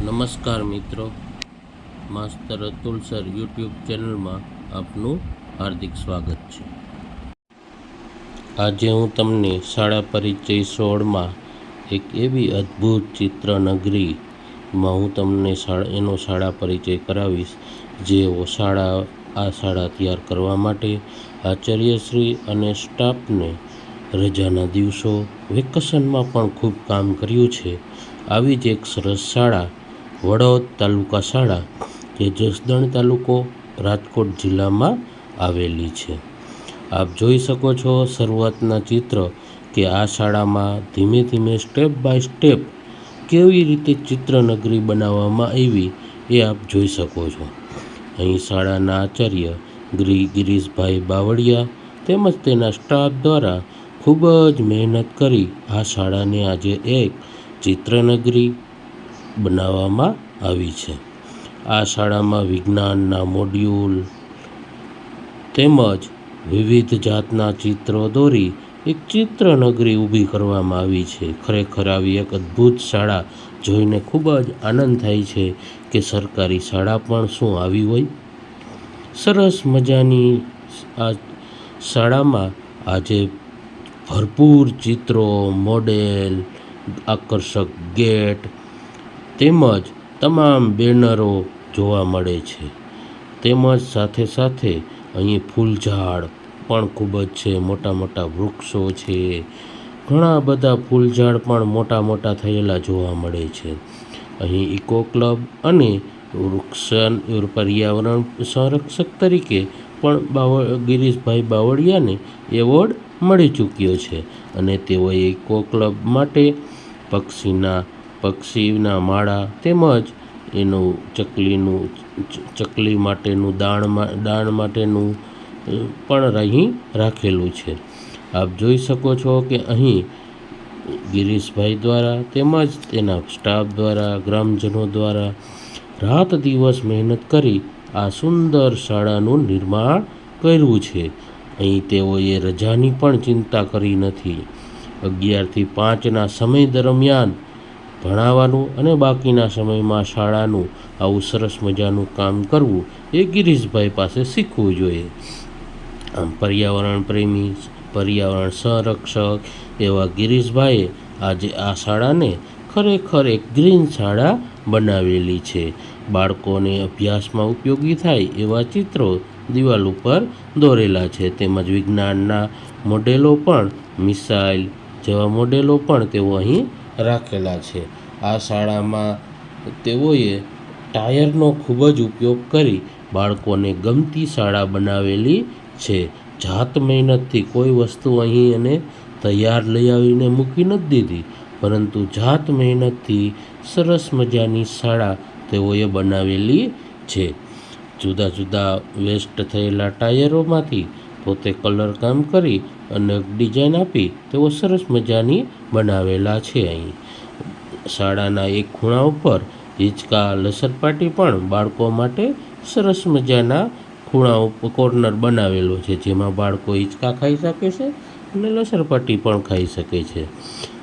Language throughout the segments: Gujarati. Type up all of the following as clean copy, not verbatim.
નમસ્કાર મિત્રો, માસ્તર અતુલ સર યુટ્યુબ ચેનલમાં આપનું હાર્દિક સ્વાગત છે। આજે હું તમને શાળા પરિચય 16માં એક એવી અદ્ભુત ચિત્રનગરીમાં હું તમને એનો શાળા પરિચય કરાવીશ, જેઓ આ શાળા તૈયાર કરવા માટે આચાર્યશ્રી અને સ્ટાફને રજાના દિવસો વેકેશનમાં પણ ખૂબ કામ કર્યું છે। આવી જ એક સરસ શાળા વડોદ તાલુકા શાળા જે જસદણ તાલુકો રાજકોટ જિલ્લામાં આવેલી છે। આપ જોઈ શકો છો શરૂઆતના ચિત્ર કે આ શાળામાં ધીમે ધીમે સ્ટેપ બાય સ્ટેપ કેવી રીતે ચિત્રનગરી બનાવવામાં આવી એ આપ જોઈ શકો છો। અહીં શાળાના આચાર્ય ગિરીશભાઈ બાવળિયા તેમજ તેના સ્ટાફ દ્વારા ખૂબ જ મહેનત કરી આ શાળાને આજે એક ચિત્રનગરી બનાવવામાં આવી છે। આ શાળામાં વિજ્ઞાનના મોડ્યુલ તેમજ વિવિધ જાતના ચિત્રો દોરી એક ચિત્રનગરી ઊભી કરવામાં આવી છે। ખરેખર આવી એક અદ્ભુત શાળા જોઈને ખૂબ જ આનંદ થાય છે કે સરકારી શાળા પણ શું આવી હોય। સરસ મજાની આ શાળામાં આજે ભરપૂર ચિત્રો, મોડેલ, આકર્ષક ગેટ તેમજ તમામ બેનરો જોવા મળે છે। તેમજ સાથે સાથે અહીં ફૂલઝાડ પણ ખૂબ જ છે, મોટા મોટા વૃક્ષો છે, ઘણા બધા ફૂલઝાડ પણ મોટા મોટા થયેલા જોવા મળે છે। અહીં ઇકો ક્લબ અને પર્યાવરણ સંરક્ષક તરીકે પણ ગિરીશભાઈ બાવળિયાને એવોર્ડ મળી ચૂક્યો છે અને તેઓએ ઇકો ક્લબ માટે પક્ષીના માળા તેમજ એનું ચકલી માટેનું દાણ માટેનું પણ અહીં રાખેલું છે। આપ જોઈ શકો છો કે અહીં ગિરીશભાઈ દ્વારા તેમજ તેના સ્ટાફ દ્વારા, ગ્રામજનો દ્વારા રાત દિવસ મહેનત કરી આ સુંદર શાળાનું નિર્માણ કર્યું છે। અહીં તેઓએ રજાની પણ ચિંતા કરી નથી। 11 થી 5ના સમય દરમિયાન ભણાવવાનું અને બાકીના સમયમાં શાળાનું આવું સરસ મજાનું કામ કરવું એ ગિરીશભાઈ પાસે શીખવું જોઈએ। આમ પર્યાવરણ પ્રેમી, પર્યાવરણ સંરક્ષક એવા ગિરીશભાઈએ આજે આ શાળાને ખરેખર એક ગ્રીન શાળા બનાવેલી છે। બાળકોને અભ્યાસમાં ઉપયોગી થાય એવા ચિત્રો દિવાલ ઉપર દોરેલા છે તેમજ વિજ્ઞાનના મોડેલો પણ, મિસાઇલ જેવા મોડેલો પણ તેઓ અહીં રાખેલા છે। આ શાળામાં તેઓએ ટાયરનો ખૂબ જ ઉપયોગ કરી બાળકોને ગમતી શાળા બનાવેલી છે। જાત મહેનતથી કોઈ વસ્તુ અહીં એને તૈયાર લઈ આવીને મૂકી નથી દીધી, પરંતુ જાત મહેનતથી સરસ મજાની શાળા તેઓએ બનાવેલી છે। જુદા જુદા વેસ્ટ થયેલા ટાયરોમાંથી પોતે કલર કામ કરી અને ડિઝાઇન આપી તેઓ સરસ મજાની બનાવેલા છે। અહીં શાળાના એક ખૂણા ઉપર હિંચકા, લસરપાટી પણ બાળકો માટે સરસ મજાના ખૂણા ઉપર કોર્નર બનાવેલો છે, જેમાં બાળકો હિંચકા ખાઈ શકે છે અને લસરપાટી પણ ખાઈ શકે છે।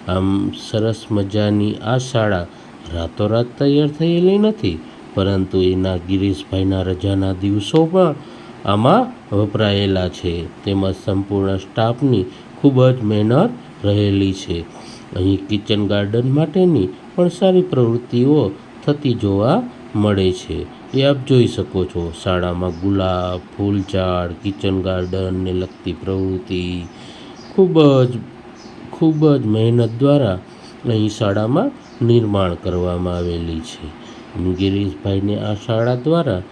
આમ સરસ મજાની આ શાળા રાતોરાત તૈયાર થયેલી નથી, પરંતુ એના ગિરીશભાઈના રજાના દિવસો પણ આમાં વપરાયેલા છે તેમજ સંપૂર્ણ સ્ટાફની ખૂબ જ મહેનત રહેલી છે। અહીં કિચન ગાર્ડન માટેની પણ સારી પ્રવૃત્તિઓ થતી જોવા મળે છે, એ આપ જોઈ શકો છો। શાળામાં ગુલાબ, ફૂલઝાડ, કિચન ગાર્ડનને લગતી પ્રવૃત્તિ ખૂબ જ મહેનત દ્વારા અહીં શાળામાં નિર્માણ કરવામાં આવેલી છે। ગિરીશભાઈને આ શાળા દ્વારા,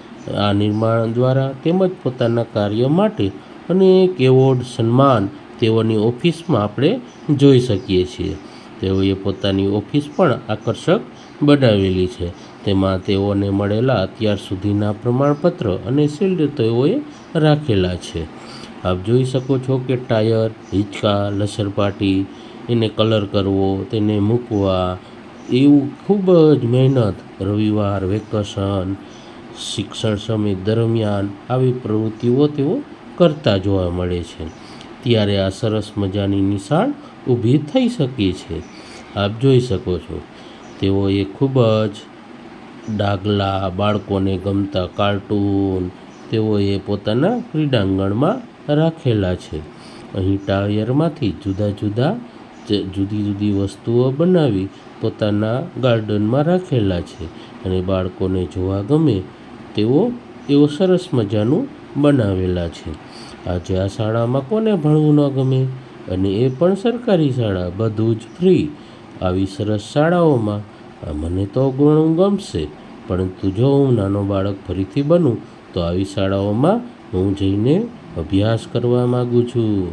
આ નિર્માણ દ્વારા તેમજ પોતાના કાર્ય માટે અનેક એવોર્ડ, સન્માન તેઓની ઓફિસમાં આપણે જોઈ શકીએ છીએ। તેઓએ પોતાની ઓફિસ પણ આકર્ષક બનાવેલી છે, તેમાં તેઓને મળેલા અત્યાર સુધીના પ્રમાણપત્ર અને શિલ્ડ તેઓએ રાખેલા છે। આપ જોઈ શકો છો કે ટાયર, હિંચકા, લસરપાટી, એને કલર કરવો, તેને મૂકવા, એવું ખૂબ જ મહેનત રવિવાર, વેકેશન, શિક્ષણ સમય દરમિયાન આવી પ્રવૃત્તિઓ તેઓ કરતા જોવા મળે છે। ત્યારે આ સરસ મજાની નિશાળ ઊભી થઈ શકી છે। આપ જોઈ શકો છો તેઓએ ખૂબ જ ડાગલા, બાળકોને ગમતા કાર્ટૂન તેઓએ પોતાના ક્રીડાંગણમાં રાખેલા છે. અહીં ટાયરમાંથી જુદી જુદી વસ્તુઓ બનાવી પોતાના ગાર્ડનમાં રાખેલા છે અને બાળકોને જોવા ગમે એવો સરસ મજાનું બનાવેલા છે. આજે આ શાળામાં કોને ભણવું ન ગમે, અને એ પણ સરકારી શાળા, બધું જ ફ્રી. આવી સરસ શાળાઓમાં મને તો ઘણું ગમશે, પરંતુ જો હું નાનો બાળક ફરીથી બનું તો આવી શાળાઓમાં હું જઈને અભ્યાસ કરવા માગું છું.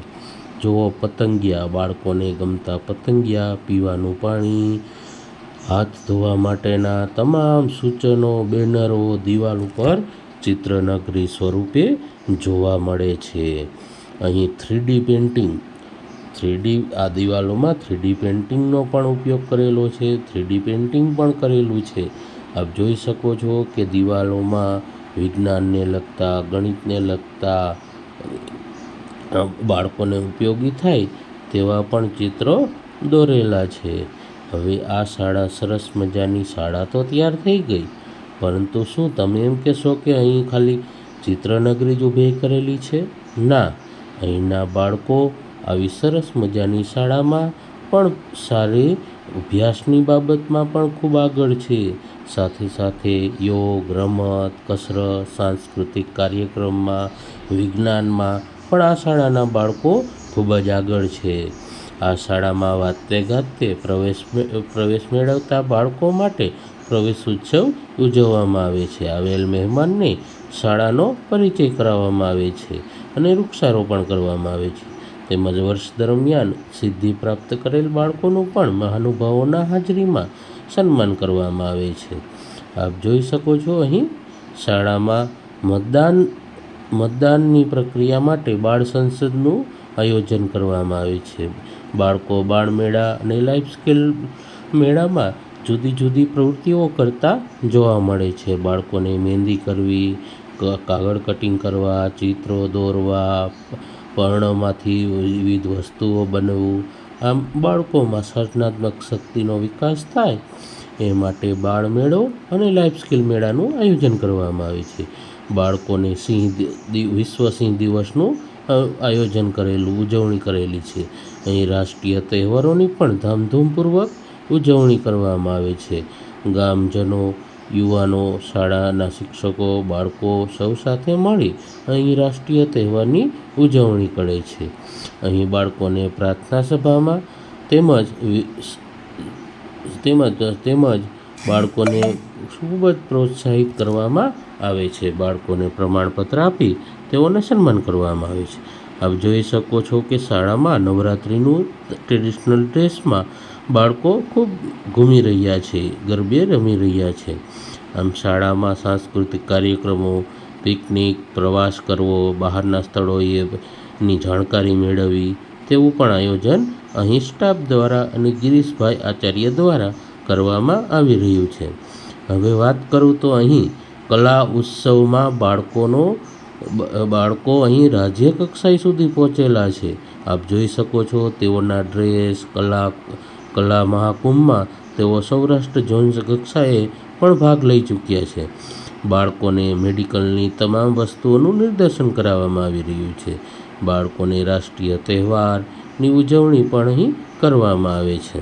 જુઓ પતંગિયા, બાળકોને ગમતા પતંગિયા, પીવાનું પાણી, હાથ ધોવા માટેના તમામ સૂચનો, બેનરો દિવાલ ઉપર ચિત્રનગરી સ્વરૂપે જોવા મળે છે. અહીં 3D પેઇન્ટિંગ, આ દિવાલોમાં 3D પેઇન્ટિંગનો પણ ઉપયોગ કરેલો છે. 3D પેઇન્ટિંગ પણ કરેલું છે. આપ જોઈ શકો છો કે દિવાલોમાં વિજ્ઞાનને લગતા, ગણિતને લગતા, બાળકોને ઉપયોગી થાય તેવા પણ ચિત્રો દોરેલા છે. હવે આ શાળા, સરસ મજાની શાળા તો તૈયાર થઈ ગઈ, પરંતુ શું તમે એમ કહેશો કે અહીં ખાલી ચિત્રનગરી જ ઊભી કરેલી છે? ના, અહીંના બાળકો આવી સરસ મજાની શાળામાં પણ સારી અભ્યાસની બાબતમાં પણ ખૂબ આગળ છે. સાથે સાથે યોગ, રમત, કસરત, સાંસ્કૃતિક કાર્યક્રમમાં, વિજ્ઞાનમાં પણ આ શાળાના બાળકો ખૂબ જ આગળ છે. આ શાળામાં વાતે ગાતે પ્રવેશ મેળવતા બાળકો માટે પ્રવેશ ઉત્સવ ઉજવવામાં આવે છે. આવેલ મહેમાનને શાળાનો પરિચય કરાવવામાં આવે છે અને વૃક્ષારોપણ કરવામાં આવે છે. તેમજ વર્ષ દરમિયાન સિદ્ધિ પ્રાપ્ત કરેલ બાળકોનું પણ મહાનુભાવોના હાજરીમાં સન્માન કરવામાં આવે છે. આપ જોઈ શકો છો અહીં શાળામાં મતદાનની પ્રક્રિયા માટે બાળ સંસદનું આયોજન કરવામાં આવે છે. બાળકો બાળમેળા અને લાઈફ સ્કિલ મેળામાં જુદી જુદી પ્રવૃત્તિઓ કરતા જોવા મળે છે. બાળકોને મહેંદી કરવી, કાગળ કટિંગ કરવા, ચિત્રો દોરવા, પર્ણમાંથી વિવિધ વસ્તુઓ બનાવવું, આમ બાળકોમાં સર્જનાત્મક શક્તિનો વિકાસ થાય એ માટે બાળમેળો અને લાઈફ સ્કિલ મેળાનું આયોજન કરવામાં આવે છે. બાળકોને વિશ્વ સિંહ દિવસનું આયોજન ઉજવણી કરેલી છે. અહીં રાષ્ટ્રીય તહેવારોની પણ ધામધૂમપૂર્વક ઉજવણી કરવામાં આવે છે. ગામજનો, યુવાનો, શાળાના શિક્ષકો, બાળકો સૌ સાથે મળી અહીં રાષ્ટ્રીય તહેવારની ઉજવણી કરે છે. અહીં બાળકોને પ્રાર્થના સભામાં તેમજ બાળકોને ખૂબ જ પ્રોત્સાહિત કરવામાં આવે છે. બાળકોને પ્રમાણપત્ર આપી તેઓને સન્માન કરવામાં આવે છે. આપ જોઈ શકો છો કે શાળામાં નવરાત્રિનું ટ્રેડિશનલ ડ્રેસમાં બાળકો ખૂબ ઘૂમી રહ્યા છે, ગરબે રમી રહ્યા છે. આમ શાળામાં સાંસ્કૃતિક કાર્યક્રમો, પિકનિક, પ્રવાસ કરવો, બહારના સ્થળોએની જાણકારી મેળવવી તેવું પણ આયોજન અહીં સ્ટાફ દ્વારા અને ગિરીશભાઈ આચાર્ય દ્વારા કરવામાં આવી રહ્યું છે. હવે વાત કરું તો અહીં કલા ઉત્સવમાં બાળકો અહીં રાજ્ય કક્ષાએ સુધી પહોંચેલા છે. આપ જોઈ શકો છો તેઓના ડ્રેસ, કલા મહાકુંભમાં તેઓ સૌરાષ્ટ્ર ઝોન કક્ષાએ પણ ભાગ લઈ ચૂક્યા છે. બાળકોને મેડિકલની તમામ વસ્તુઓનું નિદર્શન કરાવવામાં આવી રહ્યું છે. બાળકોને રાષ્ટ્રીય તહેવારની ઉજવણી પણ અહીં કરવામાં આવે છે.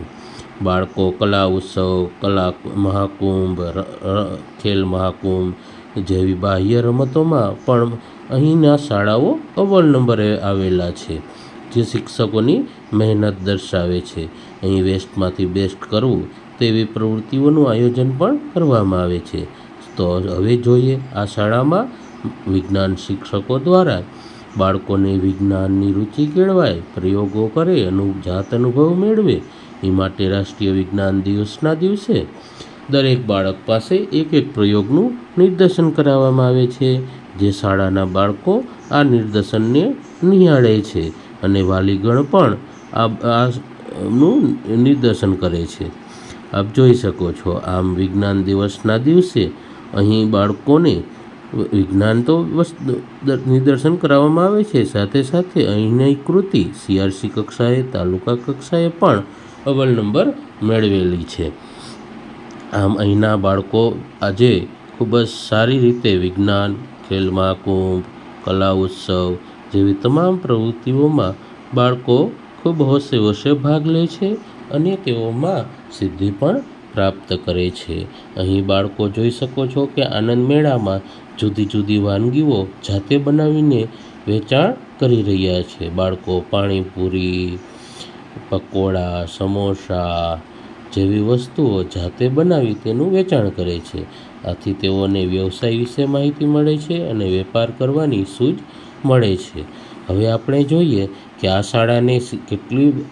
બાળકો કલા ઉત્સવ, કલા મહાકુંભ, ખેલ મહાકુંભ જેવી બાહ્ય રમતોમાં પણ અહીંના શાળાઓ અવ્વલ નંબરે આવેલા છે, જે શિક્ષકોની મહેનત દર્શાવે છે. અહીં વેસ્ટમાંથી બેસ્ટ કરવું તેવી પ્રવૃત્તિઓનું આયોજન પણ કરવામાં આવે છે. તો હવે જોઈએ આ શાળામાં વિજ્ઞાન શિક્ષકો દ્વારા બાળકોને વિજ્ઞાનની રુચિ કેળવાય, પ્રયોગો કરે, જાત અનુભવ મેળવે એ માટે રાષ્ટ્રીય વિજ્ઞાન દિવસના દિવસે દરેક બાળક પાસે એક પ્રયોગનું નિદર્શન કરાવવામાં આવે છે, જે શાળાના બાળકો આ નિદર્શનને નિહાળે છે અને વાલીગણ પણ આનું નિદર્શન કરે છે. આપ જોઈ શકો છો આમ વિજ્ઞાન દિવસના દિવસે અહીં બાળકોને વિજ્ઞાન તો નિદર્શન કરાવવામાં આવે છે, સાથે સાથે અહીંની કૃતિ CRC કક્ષાએ, તાલુકા કક્ષાએ પણ અવ્વલ નંબર મેળવેલી છે. આમ અહીંના બાળકો આજે ખૂબ જ સારી રીતે વિજ્ઞાન, ખેલ મહાકુંભ, કલા ઉત્સવ જેવી તમામ પ્રવૃત્તિઓમાં બાળકો ખૂબ હોશે હોશે ભાગ લે છે અને તેઓમાં સિદ્ધિ પણ પ્રાપ્ત કરે છે. અહીં બાળકો જોઈ શકો છો કે આનંદ મેળામાં જુદી જુદી વાનગીઓ જાતે બનાવીને વેચાણ કરી રહ્યા છે. બાળકો પાણીપુરી, પકોડા, સમોસા જેવી વસ્તુઓ જાતે બનાવી તેનું વેચાણ કરે છે. આથી તેઓને વ્યવસાય વિશે માહિતી મળે છે અને વેપાર કરવાની સૂઝ મળે છે. હવે આપણે જોઈએ કે આ શાળાને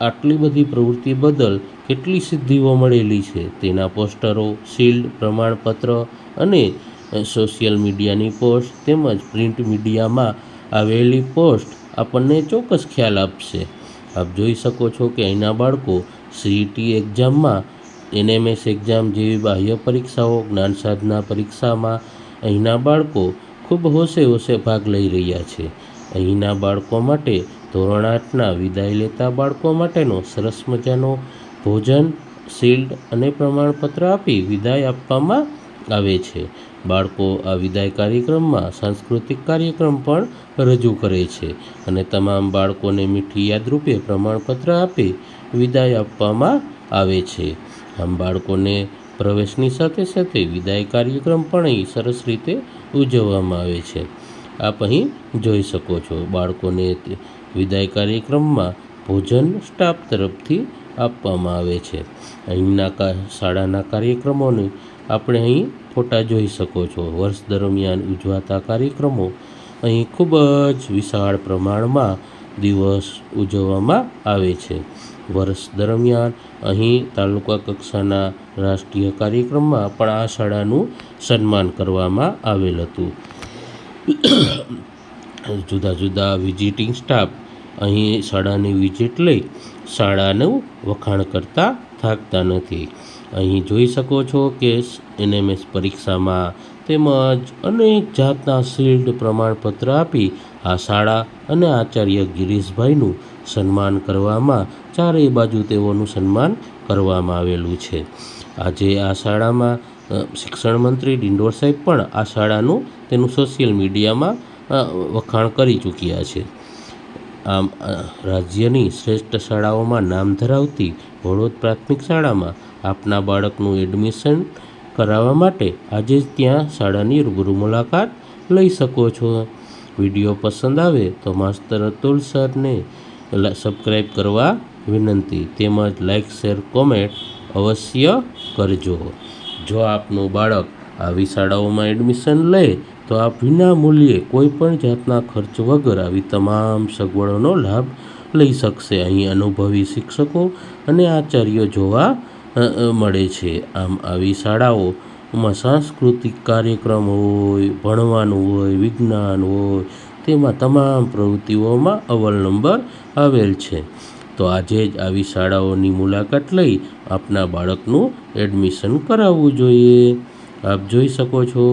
આટલી બધી પ્રવૃત્તિ બદલ કેટલી સિદ્ધિઓ મળેલી છે. તેના પોસ્ટરો, શિલ્ડ, પ્રમાણપત્ર અને સોશિયલ મીડિયાની પોસ્ટ તેમજ પ્રિન્ટ મીડિયામાં આવેલી પોસ્ટ આપણને ચોક્કસ ખ્યાલ આપશે. આપ જોઈ શકો છો કે અહીંના બાળકો CET એક્ઝામમાં, NMS એક્ઝામ જેવી બાહ્ય પરીક્ષાઓ, જ્ઞાન સાધના પરીક્ષામાં અહીંના બાળકો ખૂબ હોશે હોશે ભાગ લઈ રહ્યા છે. અહીંના બાળકો માટે ધોરણ 8ના વિદાય લેતા બાળકો માટેનો સરસ મજાનો ભોજન, શિલ્ડ અને પ્રમાણપત્ર આપી વિદાય આપવામાં આવે છે. બાળકો આ વિદાય કાર્યક્રમમાં સાંસ્કૃતિક કાર્યક્રમ પણ રજૂ કરે છે અને તમામ બાળકોને મીઠી યાદરૂપે પ્રમાણપત્ર આપી વિદાય આપવામાં આવે છે. આમ બાળકોને પ્રવેશની સાથે સાથે વિદાય કાર્યક્રમ પણ અહીં સરસ રીતે ઉજવવામાં આવે છે. આપ અહીં જોઈ શકો છો બાળકોને વિદાય કાર્યક્રમમાં ભોજન સ્ટાફ તરફથી આપવામાં આવે છે. અહીંના શાળાના કાર્યક્રમોને આપણે અહીં ફોટા જોઈ શકો છો. વર્ષ દરમિયાન ઉજવાતા કાર્યક્રમો અહીં ખૂબ જ વિશાળ પ્રમાણમાં દિવસ ઉજવવામાં આવે છે. વર્ષ દરમિયાન અહીં તાલુકા કક્ષાના રાષ્ટ્રીય કાર્યક્રમમાં પણ આ શાળાનું સન્માન કરવામાં આવેલ હતું. જુદા જુદા વિઝિટિંગ સ્ટાફ અહીં શાળાની વિઝિટ લઈ શાળાનું વખાણ કરતા થાકતા નથી. અહીં જોઈ શકો છો કે NMS પરીક્ષામાં તેમજ અનેક જાતના શિલ્ડ, પ્રમાણપત્ર આપી આ શાળા અને આચાર્ય ગિરીશભાઈનું સન્માન કરવામાં ચારેય બાજુ તેઓનું સન્માન કરવામાં આવેલું છે. આજે આ શાળામાં શિક્ષણ મંત્રી ડિંડોર સાહેબ પણ આ શાળાનું તેનું સોશિયલ મીડિયામાં વખાણ કરી ચૂક્યા છે. આમ રાજ્યની શ્રેષ્ઠ શાળાઓમાં નામ ધરાવતી વડોદ પ્રાથમિક શાળામાં આપના બાળકનું એડમિશન કરાવવા માટે આજે જ ત્યાં શાળાની રૂબરૂ મુલાકાત લઈ શકો છો. વિડીયો પસંદ આવે તો માસ્તર અતુલ સરને સબસ્ક્રાઈબ કરવા વિનંતી તેમજ લાઈક, શેર, કોમેન્ટ અવશ્ય કરજો. જો આપનું બાળક આવી શાળાઓમાં એડમિશન લે તો આપ વિના મૂલ્યે કોઈપણ જાતના ખર્ચ વગર આવી તમામ સગવડોનો લાભ લઈ શકશે. અહીં અનુભવી શિક્ષકો અને આચાર્યો જોવા મળે છે. આમ આવી શાળાઓમાં સાંસ્કૃતિક કાર્યક્રમ હોય, ભણવાનું હોય, વિજ્ઞાન હોય, તેમાં તમામ પ્રવૃત્તિઓમાં અવ્વલ નંબર આવેલ છે. તો આજે જ આવી શાળાઓની મુલાકાત લઈ આપના બાળકનું એડમિશન કરાવવું જોઈએ. આપ જોઈ શકો છો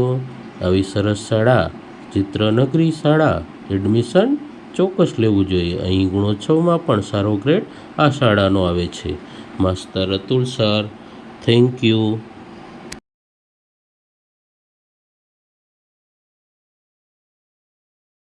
આવી સરસ શાળા ચિત્રનગરી શાળા એડમિશન ચોક્કસ લેવું જોઈએ. અહીં ગુણોત્સવમાં પણ સારો ગ્રેડ આ શાળાનો આવે છે. માસ્તર અતુલ સર, થેન્ક યુ.